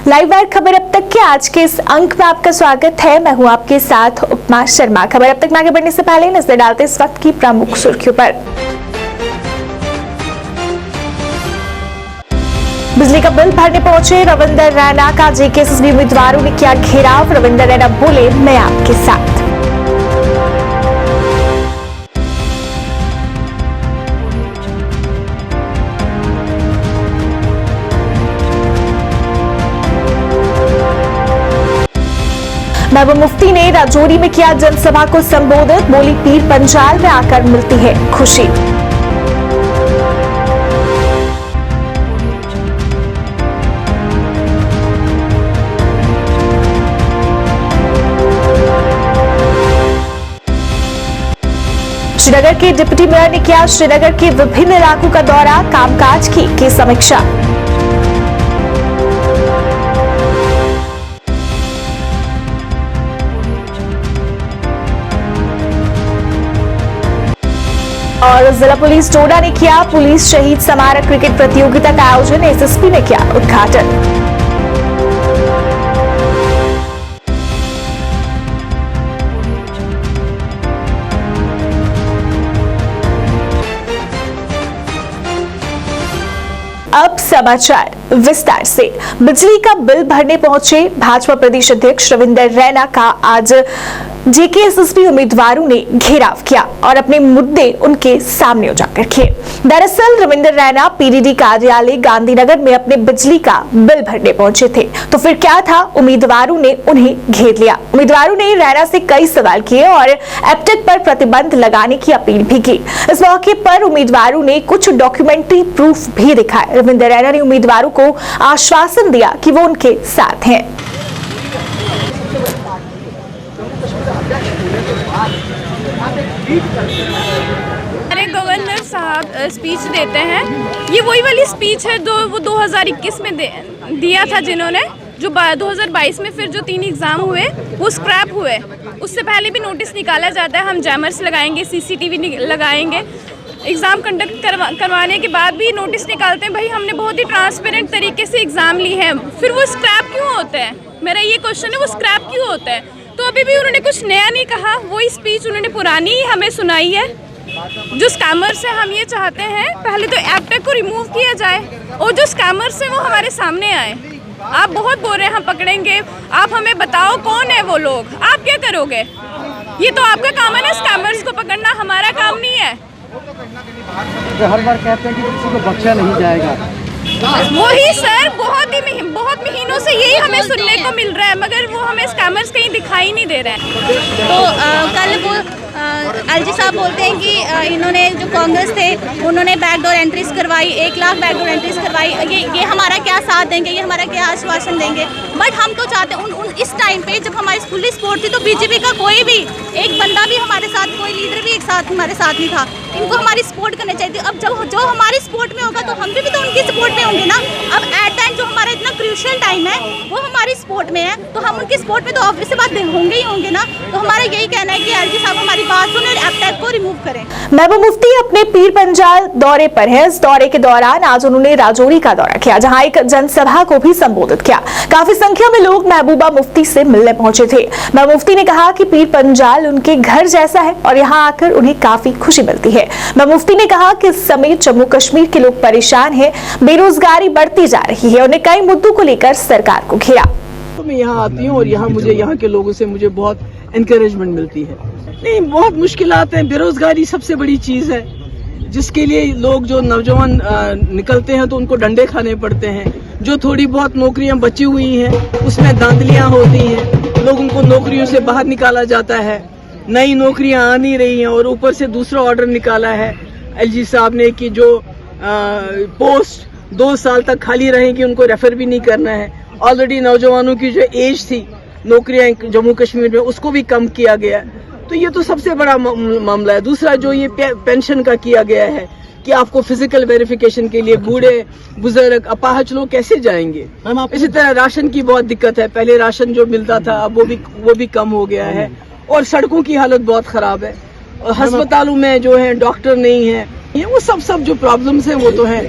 Live wire खबर अब तक के आज के इस अंक में आपका स्वागत है। मैं हूं आपके साथ उपमा शर्मा। खबर अब तक में आगे बढ़ने से पहले नजर डालते इस वक्त की प्रमुख सुर्खियों पर। बिजली का बिल भरने पहुंचे रविंदर रैना का जेकेएसएसबी उम्मीदवारों ने किया घेराव। रविंदर रैना बोले, मैं आपके साथ। महबूबा मुफ्ती ने राजौरी में किया जनसभा को संबोधित। बोली, पीर पंजाल में आकर मिलती है खुशी। श्रीनगर के डिप्टी मेयर ने किया श्रीनगर के विभिन्न इलाकों का दौरा, कामकाज की समीक्षा। और जिला पुलिस डोडा ने किया पुलिस शहीद स्मारक क्रिकेट प्रतियोगिता का आयोजन। एसएसपी ने किया उद्घाटन। अब समाचार विस्तार से। बिजली का बिल भरने पहुंचे भाजपा प्रदेश अध्यक्ष रविंदर रैना का आज जेकेएसएसबी उम्मीदवारों ने घेराव किया और अपने मुद्दे उनके सामने उजागर किए। दरअसल रविंदर रैना पीडीडी कार्यालय गांधीनगर में अपने बिजली का बिल भरने पहुंचे थे, तो फिर क्या था, उम्मीदवारों ने उन्हें घेर लिया। उम्मीदवारों ने रैना से कई सवाल किए और एप्टेक पर प्रतिबंध लगाने की अपील भी की। इस मौके पर उम्मीदवारों ने कुछ डॉक्यूमेंट्री प्रूफ भी दिखाए। रविंदर रैना ने उम्मीदवारों को आश्वासन दिया कि वो उनके साथ हैं। अरे गवर्नर साहब स्पीच देते हैं, ये वही वाली स्पीच है जो वो 2021 में दिया था, जिन्होंने जो 2022 में फिर जो 3 एग्ज़ाम हुए वो स्क्रैप हुए। उससे पहले भी नोटिस निकाला जाता है, हम जैमर्स लगाएंगे, सीसीटीवी लगाएंगे। एग्ज़ाम कंडक्ट करवाने के बाद भी नोटिस निकालते हैं। भाई हमने बहुत ही ट्रांसपेरेंट तरीके से एग्ज़ाम ली है, फिर वो स्क्रैप क्यों होते हैं? मेरा ये क्वेश्चन है, वो स्क्रैप क्यों होता है? तो अभी भी उन्होंने कुछ नया नहीं कहा, वही स्पीच उन्होंने पुरानी ही हमें सुनाई है। जो स्कैमर्स हैं, हम ये चाहते हैं पहले तो एप्टेक को रिमूव किया जाए और जो स्कैमर्स हैं वो हमारे सामने आए। आप बहुत बोल रहे हैं हम पकड़ेंगे, आप हमें बताओ कौन है वो लोग, आप क्या करोगे? ये तो आपका काम है ना, स्कैमर्स को पकड़ना, हमारा काम नहीं है। हर बार कहते हैं कि किसी को बख्शा नहीं जाएगा। वही सर, बहुत महीनों से यही हमें सुनने को मिल रहा है, मगर वो हमें स्कैमर्स कहीं दिखाई नहीं दे रहे हैं। तो कल वो एलजी साहब बोलते हैं कि इन्होंने जो कांग्रेस थे उन्होंने बैकडोर एंट्रीज करवाई, 1 लाख बैकडोर एंट्रीज करवाई। ये हमारा क्या साथ देंगे, ये हमारा क्या आश्वासन देंगे? बट हम तो चाहते हैं इस टाइम पे जब हमारी फुल्ली सपोर्ट थी तो बीजेपी का कोई भी एक बंदा भी हमारे साथ, कोई लीडर भी एक साथ हमारे साथ नहीं था। इनको हमारी सपोर्ट करनी चाहिए। अब जो हमारी सपोर्ट में होगा तो हम भी तो उनकी सपोर्ट में होंगे ना। अब एट टाइम जो हमारा इतना क्रूशियल टाइम है वो हमारी सपोर्ट में है, तो हम उनकी सपोर्ट में तो ऑब्वियस बात होंगे ही होंगे ना। तो हमारा यही कहना है कि एलजी साहब हमारी बात सुने और एप्टेक को रिमूव करें। महबूबा मुफ्ती अपने पीर पंजाल दौरे पर है। इस दौरे के दौरान आज उन्होंने राजौरी का दौरा किया, जहां एक जनसभा को भी संबोधित किया। काफी संख्या में लोग महबूबा मुफ्ती से मिलने पहुंचे थे। महबूबा मुफ्ती ने कहा कि पीर पंजाल उनके घर जैसा है और यहां आकर उन्हें काफी खुशी मिलती है। महबूबा मुफ्ती ने कहा कि इस समय जम्मू कश्मीर के लोग परेशान हैं, बेरोजगारी बढ़ती जा रही है। उन्हें कई मुद्दों को लेकर सरकार को घेरा। तो मैं यहाँ आती हूँ और यहाँ के लोगों से मुझे बहुत एनकरेजमेंट मिलती है। नहीं, बहुत मुश्किलात हैं। बेरोजगारी सबसे बड़ी चीज है जिसके लिए लोग, जो नौजवान निकलते हैं तो उनको डंडे खाने पड़ते हैं। जो थोड़ी बहुत नौकरियां बची हुई हैं उसमें धांधलियां होती हैं, लोगों को नौकरियों से बाहर निकाला जाता है, नई नौकरियां आ नहीं रही हैं और ऊपर से दूसरा ऑर्डर निकाला है एलजी साहब ने कि जो पोस्ट 2 साल तक खाली रहेंगी उनको रेफर भी नहीं करना है। ऑलरेडी नौजवानों की जो एज थी नौकरियां जम्मू कश्मीर में उसको भी कम किया गया। तो ये तो सबसे बड़ा मामला है। दूसरा जो ये पेंशन का किया गया है कि आपको फिजिकल वेरिफिकेशन के लिए बूढ़े बुजुर्ग अपाहज लोग कैसे जाएंगे। इसी तरह राशन की बहुत दिक्कत है, पहले राशन जो मिलता था अब वो भी कम हो गया है और सड़कों की हालत बहुत खराब है। अस्पतालों में जो है डॉक्टर नहीं है, ये वो सब जो प्रॉब्लम्स हैं वो तो है।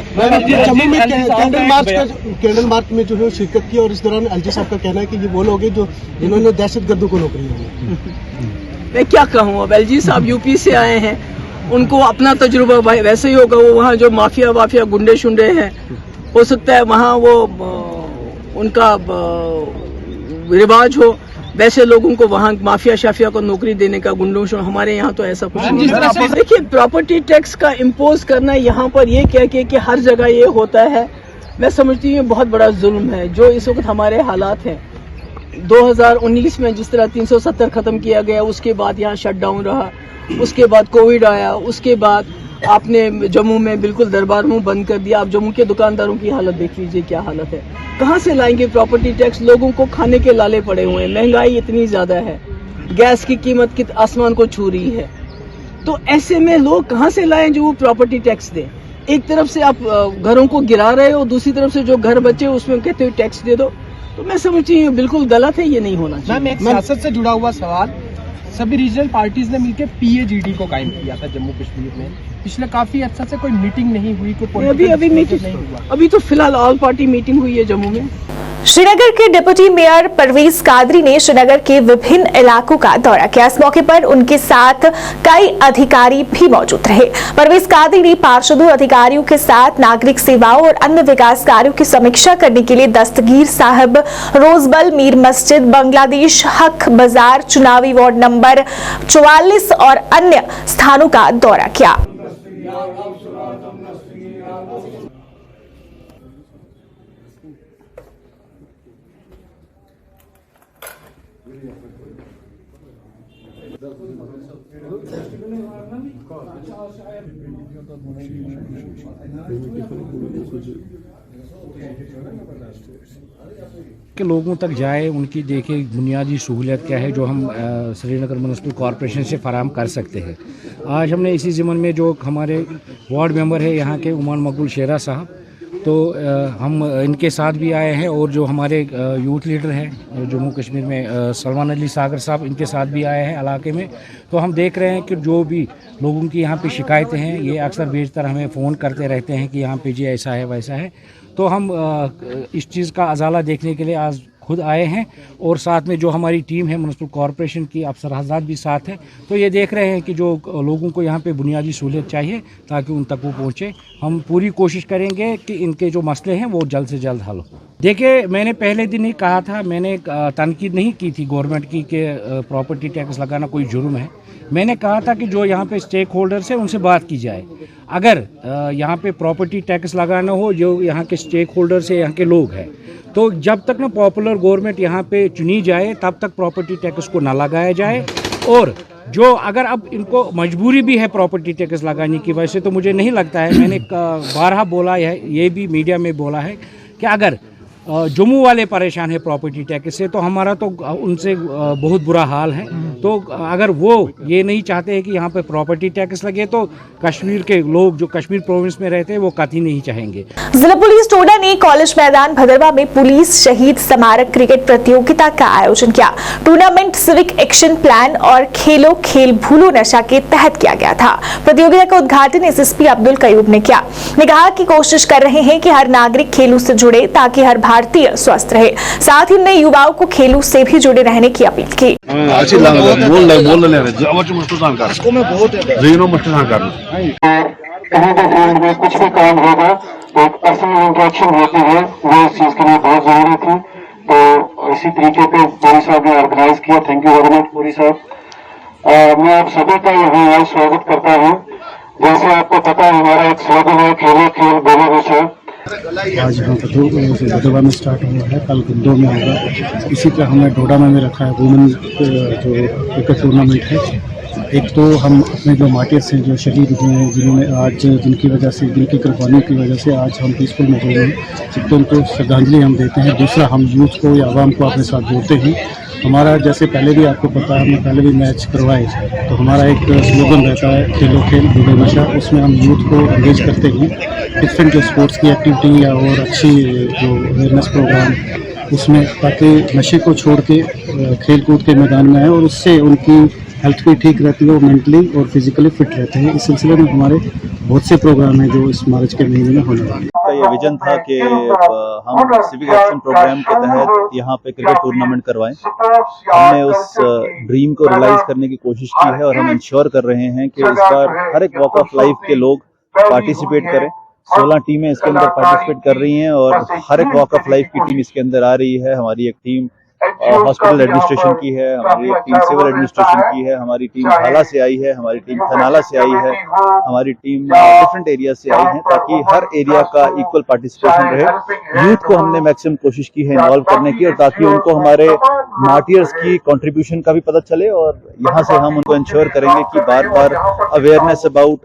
जम्मू में कैंडल मार्च में जो है शिरकत की, और इस दौरान एलजी साहब का कहना है कि ये वो लोग हैं जो जिन्होंने दहशतगर्दों को नौकरी दी। मैं क्या कहूँ, अब एलजी साहब यूपी से आए हैं, उनको अपना तजुर्बा वैसे ही होगा। वो वहाँ जो माफिया गुंडे शुंडे हैं, हो सकता है वहाँ वो उनका रिवाज हो, वैसे लोगों को वहाँ माफिया शाफिया को नौकरी देने का, गुंडों शुंडों। हमारे यहाँ तो ऐसा कुछ नहीं है। देखिए, प्रॉपर्टी टैक्स का इम्पोज करना यहाँ पर ये कह के कि हर जगह ये होता है, मैं समझती हूँ बहुत बड़ा जुल्म है। जो इस वक्त हमारे हालात हैं, 2019 में जिस तरह 370 खत्म किया गया, उसके बाद यहाँ शटडाउन रहा, उसके बाद कोविड आया, उसके बाद आपने जम्मू में बिल्कुल दरबार मुंह बंद कर दिया। आप जम्मू के दुकानदारों की हालत देख लीजिए, क्या हालत है। कहाँ से लाएंगे प्रॉपर्टी टैक्स? लोगों को खाने के लाले पड़े हुए हैं, महंगाई इतनी ज्यादा है, गैस की कीमत कित आसमान को छू रही है। तो ऐसे में लोग कहाँ से लाएं जो वो प्रॉपर्टी टैक्स दें? एक तरफ से आप घरों को गिरा रहे हो, दूसरी तरफ से जो घर बचे उसमें कहते हो टैक्स दे दो। तो मैं समझती हूँ बिल्कुल गलत है, ये नहीं होना चाहिए। मैम, एक सियासत से जुड़ा हुआ सवाल, सभी रीजनल पार्टीज ने मिलकर पीएजीडी को कायम किया था जम्मू कश्मीर में। पिछले काफी अर्सा से कोई मीटिंग नहीं हुई, कोई अभी मीटिंग नहीं हुआ। अभी तो फिलहाल ऑल पार्टी मीटिंग हुई है जम्मू में। श्रीनगर के डिप्टी मेयर परवेज कादरी ने श्रीनगर के विभिन्न इलाकों का दौरा किया। इस मौके पर उनके साथ कई अधिकारी भी मौजूद रहे। परवेज कादरी ने पार्षदों अधिकारियों के साथ नागरिक सेवाओं और अन्य विकास कार्यों की समीक्षा करने के लिए दस्तगीर साहब, रोजबल, मीर मस्जिद, बांग्लादेश हक बाजार, चुनावी वार्ड नंबर 44 और अन्य स्थानों का दौरा किया। के लोगों तक जाए, उनकी देखे बुनियादी सहूलियत क्या है जो हम श्रीनगर म्युनिसिपल कॉरपोरेशन से फराहम कर सकते हैं। आज हमने इसी ज़िम्मन में जो हमारे वार्ड मेंबर है यहाँ के उमर मकबूल शेरा साहब, तो हम इनके साथ भी आए हैं, और जो हमारे यूथ लीडर हैं जम्मू कश्मीर में सलमान अली सागर साहब, इनके साथ भी आए हैं इलाके में। तो हम देख रहे हैं कि जो भी लोगों की यहाँ पे शिकायतें हैं, ये अक्सर बेशतर हमें फ़ोन करते रहते हैं कि यहाँ पे जी ऐसा है वैसा है। तो हम इस चीज़ का अजाला देखने के लिए आज खुद आए हैं, और साथ में जो हमारी टीम है म्युनिसिपल कॉरपोरेशन की अफसर हज़रात भी साथ है। तो ये देख रहे हैं कि जो लोगों को यहाँ पे बुनियादी सहूलियत चाहिए ताकि उन तक वो पहुँचे। हम पूरी कोशिश करेंगे कि इनके जो मसले हैं वो जल्द से जल्द हल हो। देखिए, मैंने पहले दिन ही कहा था, मैंने तनकीद नहीं की थी गवर्नमेंट की कि प्रॉपर्टी टैक्स लगाना कोई जुर्म है। मैंने कहा था कि जो यहाँ पे स्टेक होल्डर्स हैं उनसे बात की जाए। अगर यहाँ पे प्रॉपर्टी टैक्स लगाना हो, जो यहाँ के स्टेक होल्डर्स हैं, यहाँ के लोग हैं, तो जब तक ना पॉपुलर गवर्नमेंट यहाँ पे चुनी जाए तब तक प्रॉपर्टी टैक्स को ना लगाया जाए। और जो अगर अब इनको मजबूरी भी है प्रॉपर्टी टैक्स लगाने की, वैसे तो मुझे नहीं लगता है, मैंने बारहा बोला है, ये भी मीडिया में बोला है कि अगर जम्मू वाले परेशान है प्रॉपर्टी टैक्स से, तो हमारा तो उनसे बहुत बुरा हाल है। तो अगर वो ये नहीं चाहते हैं कि यहाँ पे प्रॉपर्टी टैक्स लगे, तो कश्मीर के लोग जो कश्मीर प्रोविंस में रहते हैं वो कतई नहीं चाहेंगे। जिला पुलिस टोडा ने कॉलेज मैदान भदरवा में पुलिस शहीद स्मारक क्रिकेट प्रतियोगिता का आयोजन किया। टूर्नामेंट सिविक एक्शन प्लान और खेलो खेल भूलो नशा के तहत किया गया था। प्रतियोगिता का उद्घाटन एसएसपी अब्दुल कयूब ने किया। ने कहा कि कोशिश कर रहे हैं कि हर नागरिक खेलों से जुड़े ताकि हर भारतीय स्वस्थ रहे। साथ ही उन्होंने युवाओं को खेलों से भी जुड़े रहने की अपील की। कुछ भी काम होगा, एक पर्सनल इंटरेक्शन होती है, वो इस चीज के लिए बहुत जरूरी थी। तो इसी तरीके पे पुरी साहब ने ऑर्गेनाइज किया। Thank you very much Puri साहब। मैं आप सभी का यहाँ स्वागत करता हूँ। जैसे आपको पता है, हमारा एक स्लोगन है, खेलो खेल बोलो नशा। आज यहाँ पर 2 से भदरवा में स्टार्ट हुआ है, कल गुंदो में होगा। इसी तरह हमने डोडा में रखा है वुमेन जो क्रिकेट टूर्नामेंट है। एक तो हम अपने जो मार्टियर्स हैं, जो शहीद हुए हैं, जिन्होंने आज जिनकी वजह से, जिनकी कुर्बानियों की वजह से आज हम पीसफुल माहौल में, एक तो उनको श्रद्धांजलि हम देते हैं। दूसरा, हम यूथ को या आवाम को अपने साथ जोड़ते हैं। हमारा जैसे पहले भी आपको पता है, हमने पहले भी मैच करवाए, तो हमारा एक स्लोगन रहता है खेलो खेल भूलो नशा। उसमें हम यूथ को एंगेज करते हैं, डिफरेंट जो स्पोर्ट्स की एक्टिविटी या और अच्छी जो अवेयरनेस प्रोग्राम उसमें, ताकि नशे को छोड़ के खेल कूद के मैदान में आए और उससे उनकी हेल्थ भी ठीक रहती है, वो मेंटली और फिजिकली फिट रहते हैं। इस सिलसिले में हमारे बहुत से प्रोग्राम हैं जो इस मार्च के महीने में होने वाले हैं। का ये विजन था कि हम सिविक एक्शन प्रोग्राम के तहत यहाँ पे क्रिकेट टूर्नामेंट करवाएं। हमने उस ड्रीम को रियलाइज करने की कोशिश की है और हम इंश्योर कर रहे हैं कि इस बार हर एक वॉक ऑफ लाइफ के लोग पार्टिसिपेट करें। 16 टीमें इसके अंदर पार्टिसिपेट कर रही हैं और हर एक वॉक ऑफ लाइफ की टीम इसके अंदर आ रही है। हमारी एक टीम हॉस्पिटल एडमिनिस्ट्रेशन की है, हमारी एक टीम सिविल एडमिनिस्ट्रेशन की है, हमारी टीम भाला से आई है, हमारी टीम थनाला से आई है, हमारी टीम डिफरेंट एरिया से आई है, ताकि हर एरिया का इक्वल पार्टिसिपेशन रहे। यूथ को हमने मैक्सिमम कोशिश की है इन्वॉल्व करने की, और ताकि उनको हमारे मार्टियर्स की कंट्रीब्यूशन का भी पता चले, और यहाँ से हम उनको इंश्योर करेंगे कि बार बार awareness about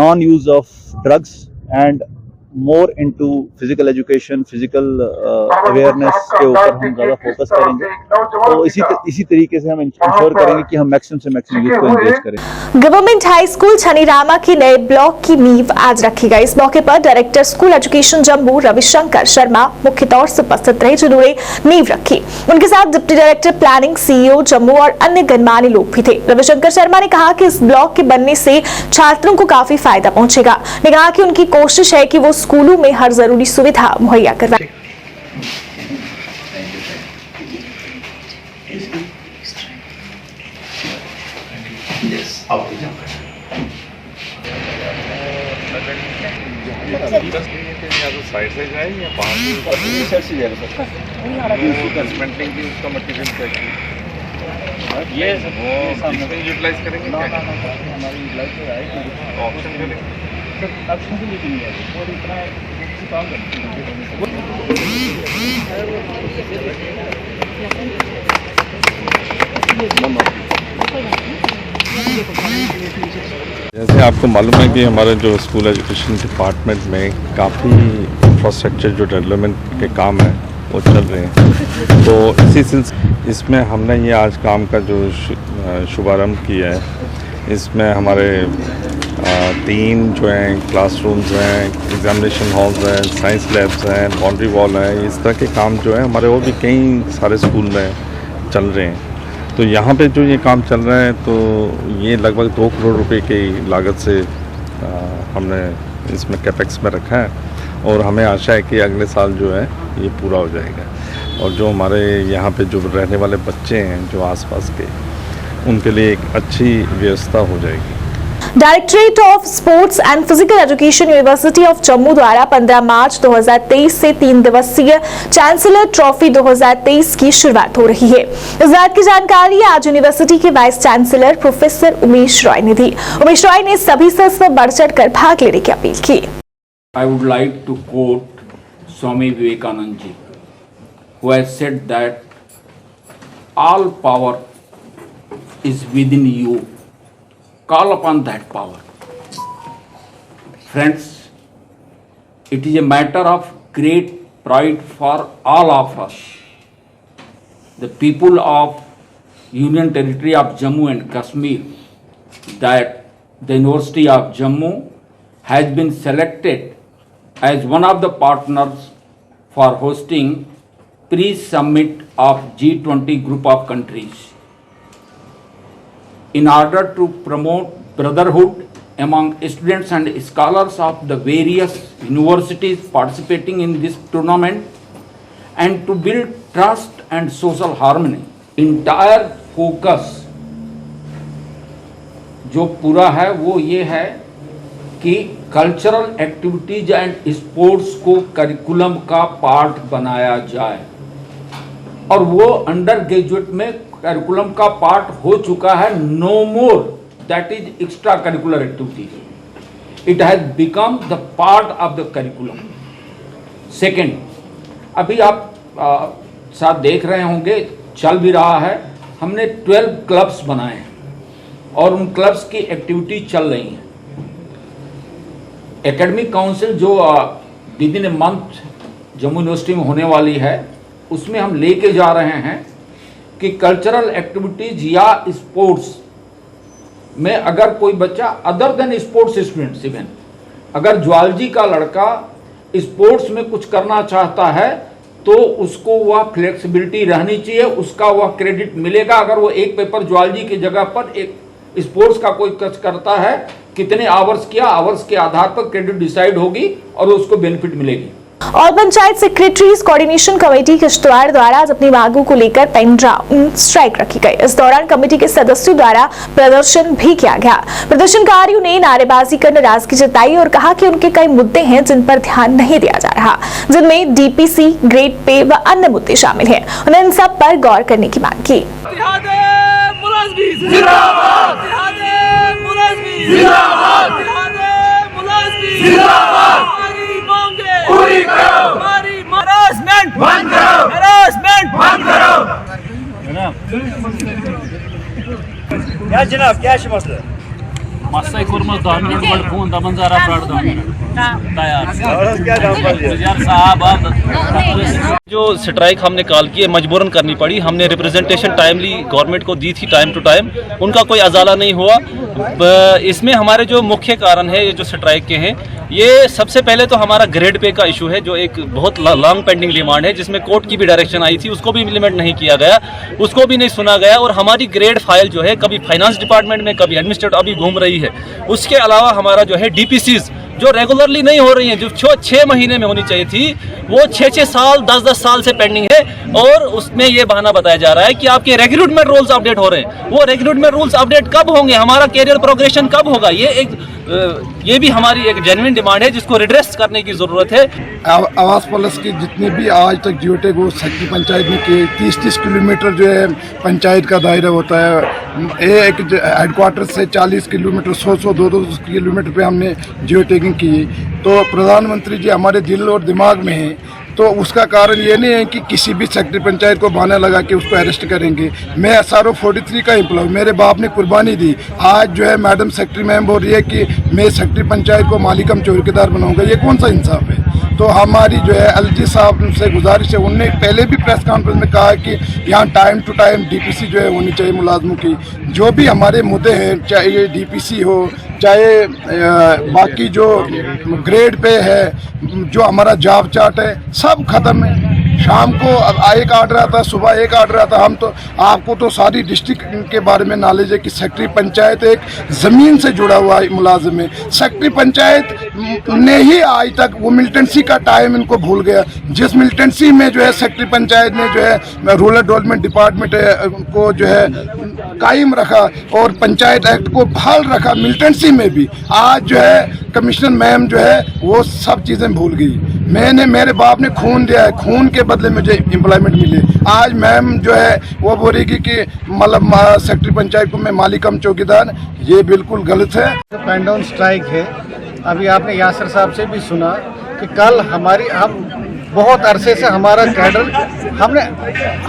non use of drugs and more into physical education, physical awareness के ऊपर हम ज्यादा फोकस करेंगे। तो इसी तरीके से हम इंश्योर करेंगे कि हम मैक्सिमम से मैक्सिमम यूथ को एंगेज करें। गवर्नमेंट हाई स्कूल छनीरामा के नए ब्लॉक की नींव आज रखी गई। इस मौके पर director school education Jammu Ravishankar Sharma मुख्य तौर से उपस्थित रहे, जिन्होंने नींव रखी। उनके साथ deputy director planning CEO Jammu और अन्य गणमान्य लोग भी थे। रविशंकर शर्मा ने कहा कि इस ब्लॉक के बनने से छात्रों को काफी फायदा पहुंचेगा। ने कहा कि उनकी कोशिश है कि वो स्कूलों में हर जरूरी सुविधा मुहैया करवाएं। साइड से जाए या बाहर उसका मटेरियल ये यूटिलाइज करेंगे ऑप्शन जैसे आपको मालूम है कि हमारे जो स्कूल एजुकेशन डिपार्टमेंट में काफ़ी इंफ्रास्ट्रक्चर जो डेवलपमेंट के काम है वो चल रहे हैं। तो इसी सिलसिले इसमें हमने ये आज काम का जो शुभारंभ किया है, इसमें हमारे 3 जो हैं क्लासरूम्स हैं, एग्जामिनेशन हॉल्स हैं, साइंस लैब्स हैं, बाउंड्री वॉल है, इस तरह के काम जो है हमारे और भी कई सारे स्कूल में चल रहे हैं। तो यहाँ पे जो ये काम चल रहा है, तो ये लगभग 2 करोड़ रुपए की लागत से हमने इसमें कैपेक्स में रखा है, और हमें आशा है कि अगले साल जो है ये पूरा हो जाएगा, और जो हमारे यहाँ पे जो रहने वाले बच्चे हैं जो आसपास के, उनके लिए एक अच्छी व्यवस्था हो जाएगी। Directorate of sports and physical education university of Jammu द्वारा 15 मार्च 2023 से 3 दिवसीय चांसलर ट्रॉफी 2023 की शुरुआत हो रही है। इस बात की जानकारी आज यूनिवर्सिटी के vice chancellor professor Umesh Roy ने दी। उमेश रॉय ने सभी से इसमें बढ़ चढ़कर भाग लेने की अपील की। I would like to quote Swami Vivekananda ji, who has said that all power is within you. Call upon that power. Friends, it is a matter of great pride for all of us. The people of Union Territory of Jammu and Kashmir, that the University of Jammu has been selected as one of the partners for hosting pre-summit of G20 group of countries. In order to promote brotherhood among students and scholars of the various universities participating in this tournament and to build trust and social harmony, entire focus जो पूरा है वो ये है कि cultural activities and sports को curriculum का part बनाया जाए, और वो अंडर ग्रेजुएट में करिकुलम का पार्ट हो चुका है। No more that is extra curricular activities, it has become the part of the curriculum. Second, अभी आप साथ देख रहे होंगे, चल भी रहा है, हमने 12 क्लब्स बनाए हैं और उन क्लब्स की एक्टिविटी चल रही हैं। एकेडमिक काउंसिल जो with in a month Jammu university में होने वाली है, उसमें हम लेके जा रहे हैं कि कल्चरल एक्टिविटीज या स्पोर्ट्स में अगर कोई बच्चा other than sports students, even अगर ज्वालजी का लड़का स्पोर्ट्स में कुछ करना चाहता है तो उसको वह फ्लेक्सिबिलिटी रहनी चाहिए, उसका वह क्रेडिट मिलेगा। अगर वो एक पेपर ज्वालजी की जगह पर एक स्पोर्ट्स का कोई कच करता है, कितने आवर्स किया, आवर्स के आधार पर क्रेडिट डिसाइड होगी और उसको बेनिफिट मिलेगी। और panchayat secretaries coordination committee Kishtwar द्वारा आज अपनी मांगों को लेकर पेन ड्राउन स्ट्राइक रखी गई। इस दौरान कमेटी के सदस्यों द्वारा प्रदर्शन भी किया गया। प्रदर्शनकारियों ने नारेबाजी कर नाराजगी जताई और कहा कि उनके कई मुद्दे हैं जिन पर ध्यान नहीं दिया जा रहा, जिनमें डीपीसी, ग्रेड पे व अन्य मुद्दे शामिल हैं। उन्होंने इन सब पर गौर करने की मांग की। क्या जनाब क्या मसला मसा कोर्मस 10 मिनट बड़ फोन दमन जरा प्राड़ 10 मिनट तैयार क्या यार साहब जो स्ट्राइक हमने कॉल की है मजबूरन करनी पड़ी। हमने रिप्रेजेंटेशन टाइमली गवर्नमेंट को दी थी, टाइम टू टाइम, उनका कोई अजाला नहीं हुआ। इसमें हमारे जो मुख्य कारण है ये जो स्ट्राइक के हैं, ये सबसे पहले तो हमारा ग्रेड पे का इशू है, जो एक बहुत लॉन्ग पेंडिंग डिमांड है, जिसमें कोर्ट की भी डायरेक्शन आई थी, उसको भी इम्प्लीमेंट नहीं किया गया, उसको भी नहीं सुना गया। और हमारी ग्रेड फाइल जो है कभी फाइनेंस डिपार्टमेंट में, कभी एडमिनिस्ट्रेटिव अभी घूम रही है। उसके अलावा हमारा जो है डीपीसीज जो रेगुलरली नहीं हो रही हैं, जो 6 महीने में होनी चाहिए थी, वो 6 साल 10 साल से पेंडिंग है। और उसमें ये बहाना बताया जा रहा है कि आपके रिक्रूटमेंट रूल्स अपडेट हो रहे हैं। वो रिक्रूटमेंट रूल्स अपडेट कब होंगे, हमारा कैरियर प्रोग्रेशन कब होगा, ये भी हमारी एक जेन्युइन डिमांड है जिसको रिड्रेस करने की जरूरत है। आवास प्लस की जितने भी आज तक जियोटेक वो सेक्टर पंचायत में किए, 30 किलोमीटर जो है पंचायत का दायरा होता है। एक हेडक्वार्टर से 40 किलोमीटर 100-200 किलोमीटर पे हमने जियोटेकिंग की। तो प्रधानमंत्री जी हमारे दिल और दिमाग में है, तो उसका कारण ये नहीं है कि किसी भी सेक्रेटरी पंचायत को बहाना लगा के उसको अरेस्ट करेंगे। मैं SRO 43 का एम्प्लॉय, मेरे बाप ने कुर्बानी दी। आज जो है मैडम सेक्रेटरी मैम बोल रही है कि मैं सेक्रेटरी पंचायत को मालिकम चौकीदार बनाऊंगा, ये कौन सा इंसाफ है। तो हमारी जो है LG साहब से गुजारिश है, उनने पहले भी प्रेस कॉन्फ्रेंस में कहा कि यहाँ टाइम टू टाइम डीपीसी जो है होनी चाहिए मुलाजमों की। जो भी हमारे मुद्दे हैं, चाहे ये डीपीसी हो, चाहे बाकी जो ग्रेड पे है, जो हमारा जॉब चार्ट है, सब खत्म है। शाम को एक ऑर्डर आता है, सुबह एक ऑर्डर आता है। हम तो आपको तो सारी डिस्ट्रिक्ट के बारे में नॉलेज है कि सेक्रेटरी पंचायत एक ज़मीन से जुड़ा हुआ मुलाजिम है। सेक्रेटरी पंचायत ने ही आज तक वो मिलिटेंसी का टाइम इनको भूल गया, जिस मिलिटेंसी में जो है सेक्रेटरी पंचायत ने जो है रूरल डेवलपमेंट डिपार्टमेंट को जो है कायम रखा और पंचायत एक्ट को बहाल रखा। मिलिटेंसी में भी आज जो है कमिश्नर मैम जो है वो सब चीज़ें भूल गई। मेरे बाप ने खून दिया है, खून के बदले मुझे एम्प्लॉयमेंट मिले। आज मैम जो है वो बोलेगी कि मतलब सेक्रेटरी पंचायत को मैं मालिकम चौकीदार, ये बिल्कुल गलत है। पेन डाउन स्ट्राइक है। अभी आपने यासिर साहब से भी सुना कि कल हम बहुत अरसे से हमारा कैडर, हमने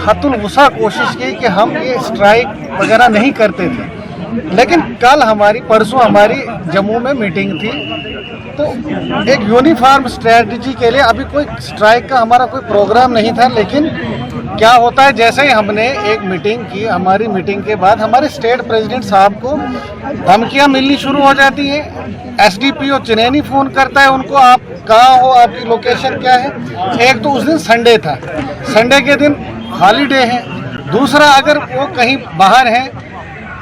हतुल वसा कोशिश की कि हम ये स्ट्राइक वगैरह नहीं करते थे, लेकिन परसों हमारी जम्मू में मीटिंग थी। तो एक यूनिफॉर्म स्ट्रेटजी के लिए अभी कोई स्ट्राइक का हमारा कोई प्रोग्राम नहीं था। लेकिन क्या होता है, जैसे ही हमने एक मीटिंग की, हमारी मीटिंग के बाद हमारे स्टेट प्रेसिडेंट साहब को धमकियां मिलनी शुरू हो जाती हैं। SDPO चनैनी फ़ोन करता है उनको, आप कहाँ हो, आपकी लोकेशन क्या है। एक तो उस दिन संडे था, संडे के दिन हॉलीडे है। दूसरा, अगर वो कहीं बाहर हैं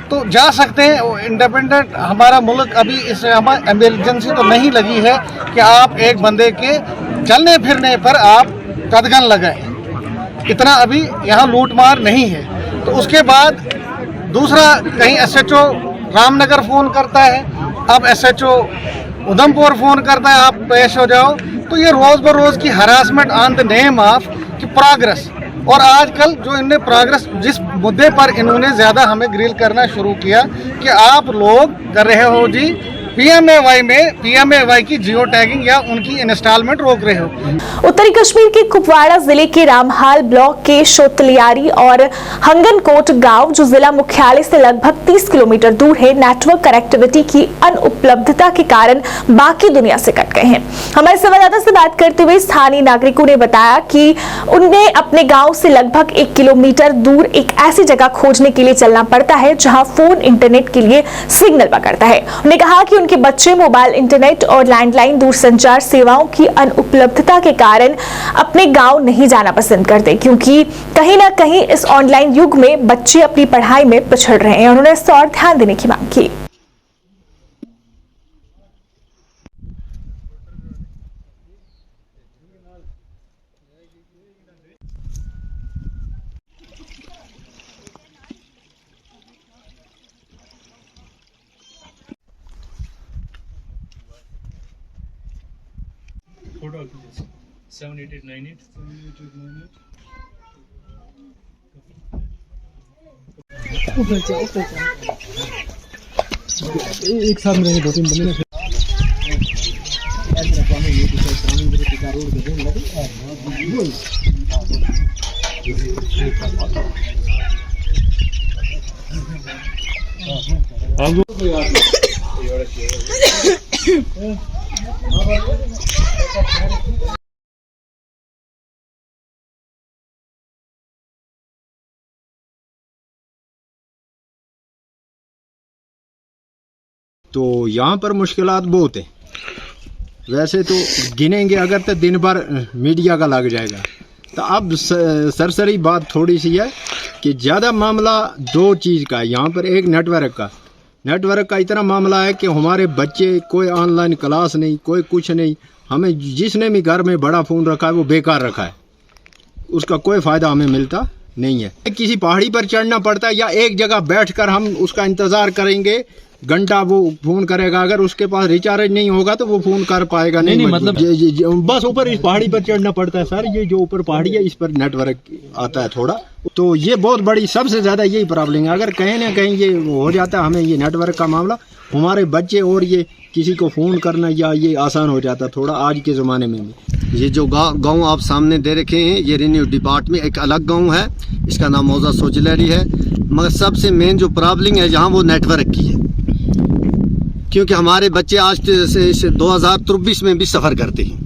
तो जा सकते हैं। इंडिपेंडेंट हमारा मुल्क अभी इसमें हमारी एमरजेंसी तो नहीं लगी है कि आप एक बंदे के चलने फिरने पर आप कदगन लगाएं। इतना अभी यहाँ लूटमार नहीं है। तो उसके बाद दूसरा, कहीं SHO रामनगर फ़ोन करता है, अब SHO उधमपुर फ़ोन करता है, आप पेश हो जाओ। तो ये रोज़ बरोज़ की harassment on the name of कि प्रोग्रेस। और आजकल जो इनने प्रोग्रेस, जिस मुद्दे पर इन्होंने ज़्यादा हमें ग्रिल करना शुरू किया कि आप लोग कर रहे हो जी PMAY में PMAY की जियो टैगिंग या उनकी इंस्टॉलमेंट रोक रहे हो। उत्तरी कश्मीर के कुपवाड़ा जिले के रामहाल ब्लॉक के शोतलियारी और हंगनकोट गांव, जो जिला मुख्यालय से लगभग 30 किलोमीटर दूर है, नेटवर्क कनेक्टिविटी की अनुपलब्धता के कारण बाकी दुनिया से कट गए हैं। हमारे संवाददाता से बात करते हुए स्थानीय नागरिकों ने बताया कि उन्हें अपने गाँव से लगभग 1 किलोमीटर दूर एक ऐसी जगह खोजने के लिए चलना पड़ता है जहाँ फोन इंटरनेट के लिए सिग्नल पकड़ता है। उन्होंने कहा कि उनके बच्चे मोबाइल इंटरनेट और लैंडलाइन दूरसंचार सेवाओं की अनुपलब्धता के कारण अपने गांव नहीं जाना पसंद करते, क्योंकि कहीं ना कहीं इस ऑनलाइन युग में बच्चे अपनी पढ़ाई में पिछड़ रहे हैं। उन्होंने इस पर ध्यान देने की मांग की। Photo 78898 एक साथ में 2-3 बंदे तो यहाँ पर मुश्किलात बहुत है। वैसे तो गिनेंगे अगर तो दिन भर मीडिया का लग जाएगा। तो अब सरसरी बात थोड़ी सी है कि ज़्यादा मामला दो चीज़ का है यहाँ पर। एक नेटवर्क का इतना मामला है कि हमारे बच्चे कोई ऑनलाइन क्लास नहीं, कोई कुछ नहीं। हमें जिसने भी घर में बड़ा फ़ोन रखा है वो बेकार रखा है, उसका कोई फ़ायदा हमें मिलता नहीं है। किसी पहाड़ी पर चढ़ना पड़ता है या एक जगह बैठकर हम उसका इंतज़ार करेंगे, घंटा वो फ़ोन करेगा। अगर उसके पास रिचार्ज नहीं होगा तो वो फ़ोन कर पाएगा नहीं मतलब बस ऊपर इस पहाड़ी पर चढ़ना पड़ता है सर। ये जो ऊपर पहाड़ी है इस पर नेटवर्क आता है थोड़ा, तो ये बहुत बड़ी सबसे ज़्यादा यही प्रॉब्लम है। अगर कहीं ना कहीं ये हो जाता हमें ये नेटवर्क का मामला, हमारे बच्चे और ये किसी को फ़ोन करना या ये आसान हो जाता थोड़ा आज के ज़माने में भी। ये जो गांव आप सामने दे रखे हैं ये रेवेन्यू डिपार्टमेंट एक अलग गांव है, इसका नाम मौजा सोचलैरी है। मगर सबसे मेन जो प्रॉब्लम है यहाँ वो नेटवर्क की है, क्योंकि हमारे बच्चे आज 2024 में भी सफ़र करते हैं।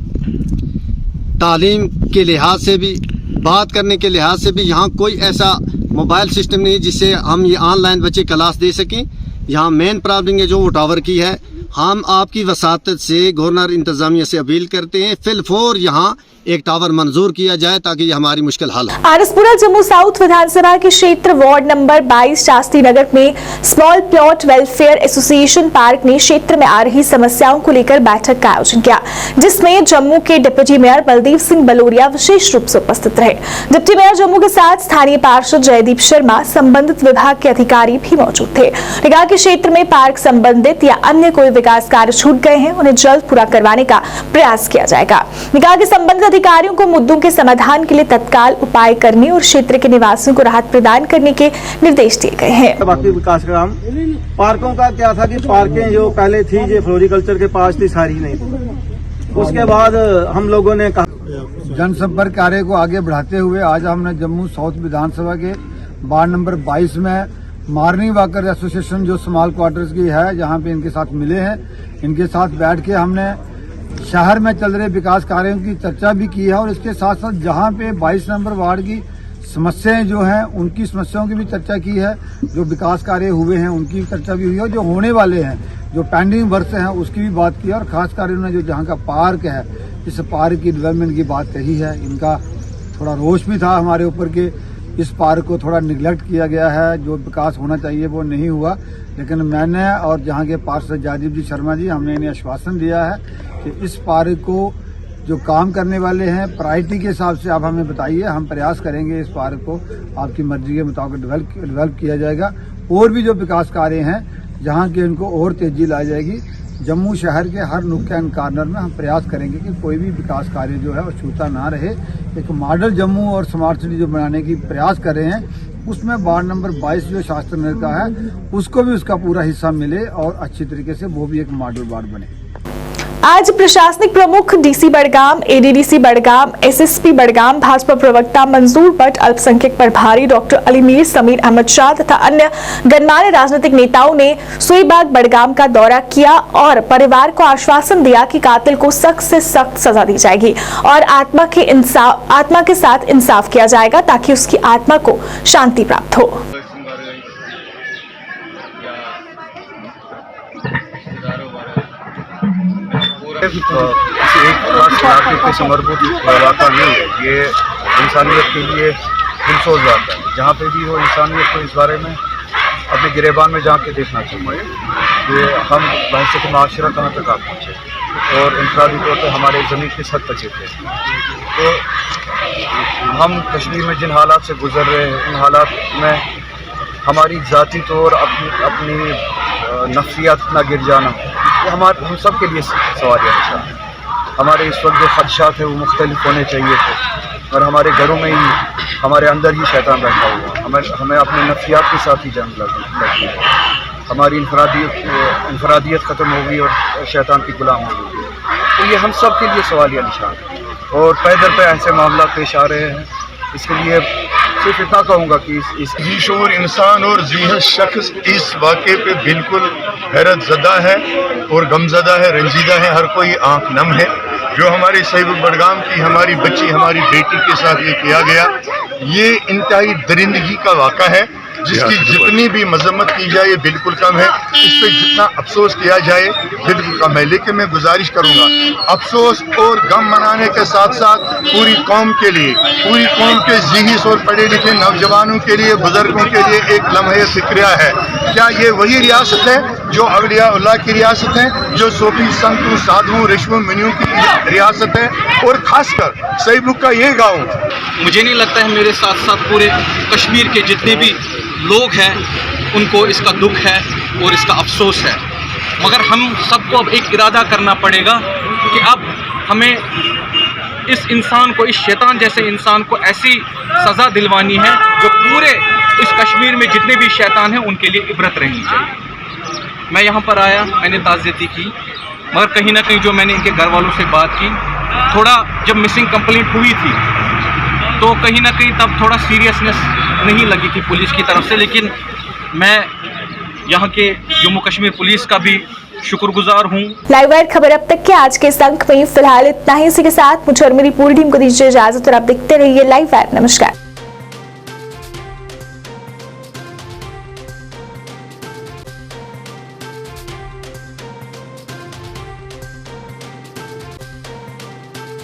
तालीम के लिहाज से भी, बात करने के लिहाज से भी यहाँ कोई ऐसा मोबाइल सिस्टम नहीं जिससे हम ये ऑनलाइन बच्चे क्लास दे सकें। यहाँ मेन प्रॉब्लम है जो वो टावर की है। हम आपकी वसातत से गवर्नर इंतजामिया से अपील करते हैं फिलफौर यहाँ एक टावर मंजूर किया जाए ताकि ये हमारी मुश्किल हल हो। आरसपुरा जम्मू साउथ विधानसभा के क्षेत्र वार्ड नंबर 22 शास्त्री नगर में small plot welfare association park ने क्षेत्र में आ रही समस्याओं को लेकर बैठक का आयोजन किया, जिसमें जम्मू के डिप्टी मेयर बलदेव सिंह बलोरिया विशेष रूप से उपस्थित रहे। डिप्टी मेयर जम्मू के साथ स्थानीय पार्षद जयदीप शर्मा, संबंधित विभाग के अधिकारी भी मौजूद थे। कहा कि क्षेत्र में पार्क संबंधित या अन्य कोई विकास कार्य छूट गए हैं, उन्हें जल्द पूरा करवाने का प्रयास किया जाएगा। कहा कि संबंधित अधिकारियों को मुद्दों के समाधान के लिए तत्काल उपाय करने और क्षेत्र के निवासियों को राहत प्रदान करने के निर्देश दिए गए हैं। बाकी विकास का काम पार्कों का क्या था कि पार्कें जो पहले थी ये फ्लोरिकल्चर के पास थी सारी नहीं थी। उसके बाद हम लोगों ने कहा जनसंपर्क कार्य को आगे बढ़ाते हुए आज हमने जम्मू साउथ विधानसभा के वार्ड नंबर 22 में मॉर्निंग वॉकर एसोसिएशन जो स्मॉल क्वार्टर्स की है जहाँ पे इनके साथ मिले हैं, इनके साथ बैठ के हमने शहर में चल रहे विकास कार्यों की चर्चा भी की है और इसके साथ साथ जहाँ पे 22 नंबर वार्ड की समस्याएं जो हैं उनकी समस्याओं की भी चर्चा की है। जो विकास कार्य हुए हैं उनकी भी चर्चा भी हुई है और जो होने वाले हैं जो पेंडिंग वर्क हैं उसकी भी बात की है। और खासकर इन्होंने जो जहाँ का पार्क है इस पार्क की डेवलपमेंट की बात कही है। इनका थोड़ा रोष भी था हमारे ऊपर के इस पार्क को थोड़ा निगलेक्ट किया गया है, जो विकास होना चाहिए वो नहीं हुआ। लेकिन मैंने और जहाँ के पार्षद जयदीप जी शर्मा जी हमने इन्हें आश्वासन दिया है कि इस पार्क को जो काम करने वाले हैं प्रायोरिटी के हिसाब से आप हमें बताइए, हम प्रयास करेंगे इस पार्क को आपकी मर्जी के मुताबिक डेवलप किया जाएगा। और भी जो विकास कार्य हैं जहाँ के इनको और तेजी लाई जाएगी। जम्मू शहर के हर नुक्कड़ एंड कॉर्नर में हम प्रयास करेंगे कि कोई भी विकास कार्य जो है वो छूटा ना रहे। एक मॉडल जम्मू और स्मार्ट सिटी जो बनाने की प्रयास कर रहे हैं उसमें वार्ड नंबर 22 जो शास्त्री नगर का है उसको भी उसका पूरा हिस्सा मिले और अच्छी तरीके से वो भी एक मॉडल वार्ड बने। आज प्रशासनिक प्रमुख DC Budgam, ADDC Budgam, SSP Budgam, Bhajpa प्रवक्ता मंजूर भट्ट, अल्पसंख्यक प्रभारी डॉक्टर अली मीर, समीर अहमद शाह तथा अन्य गणमान्य राजनीतिक नेताओं ने सुईबाग बड़गाम का दौरा किया और परिवार को आश्वासन दिया कि कातिल को सख्त से सख्त सजा दी जाएगी और आत्मा के साथ इंसाफ किया जाएगा ताकि उसकी आत्मा को शांति प्राप्त हो। किसी एक खास इलाके के समर्पित इलाका नहीं है, ये इंसानियत के लिए दिलसोज बात है। जहाँ पे भी हो इंसानियत को इस बारे में अपने गिरेबान में जाके देखना चाहिए कि हम बहसत माशरा कहाँ तक आ पहुँचे और इंफरादी तौर पर हमारे ज़मीन किस हद तक थे। तो हम कश्मीर में जिन हालात से गुजर रहे हैं, उन हालात में हमारी ज़ाती तौर अपनी नफ्सियात ना गिर जाना, ये हम सब के लिए सवाल है। हमारे इस वक्त जो खदशात है वो मुख्तलिफ होने चाहिए थे, और हमारे घरों में ही हमारे अंदर ही शैतान बैठा हुआ। हमें अपने नफ्सियात के साथ ही जंग लगी है। हमारी इंफरादियत ख़त्म हो गई और शैतान की गुलाम हो गई। तो ये हम सब के लिए सवालिया निशान है, और पैदल पे ऐसे मामला पेश आ रहे हैं। इसके लिए सिर्फ इतना कहूँगा कि इस जीशोर इंसान और जीहत शख्स इस वाक़े पे बिल्कुल हैरत ज़दा है और गमज़दा है, रंजीदा है, हर कोई आंख नम है। जो हमारे सहीब बडगाम की हमारी बच्ची, हमारी बेटी के साथ ये किया गया, ये इंतहाई दरिंदगी का वाक़ा है, जिसकी जितनी भी मजम्मत की जाए बिल्कुल कम है। इस पर जितना अफसोस किया जाए बिल्कुल कम है। लेकिन मैं गुजारिश करूंगा, अफसोस और गम मनाने के साथ साथ पूरी कौम के लिए, पूरी कौम के ज़िही और पढ़े लिखे नौजवानों के लिए, बुजुर्गों के लिए एक लम्हे फ़िक्रिया है। क्या ये वही रियासत है जो अवलिया की रियासत है, जो सूफी संतों साधुओं ऋषियों मुनियों की रियासत है, और खासकर सहीबुक का ये गाँव। मुझे नहीं लगता है मेरे साथ साथ पूरे कश्मीर के जितने भी लोग हैं उनको इसका दुख है और इसका अफसोस है। मगर हम सबको अब एक इरादा करना पड़ेगा कि अब हमें इस इंसान को, इस शैतान जैसे इंसान को ऐसी सज़ा दिलवानी है जो पूरे इस कश्मीर में जितने भी शैतान हैं उनके लिए इबरत रहनी चाहिए। मैं यहाँ पर आया, मैंने ताज़ियती की, मगर कहीं ना कहीं जो मैंने इनके घर वालों से बात की, थोड़ा जब मिसिंग कंप्लेंट हुई थी तो कहीं ना कहीं तब थोड़ा सीरियसनेस नहीं लगी थी पुलिस की तरफ से। लेकिन मैं यहाँ के जम्मू कश्मीर पुलिस का भी शुक्रगुजार हूँ। लाइव वायर खबर अब तक के आज के इस अंक में फिलहाल इतना ही। इसी के साथ मुझे और मेरी पूरी टीम को दीजिए इजाजत, और आप देखते रहिए लाइव वायर। नमस्कार।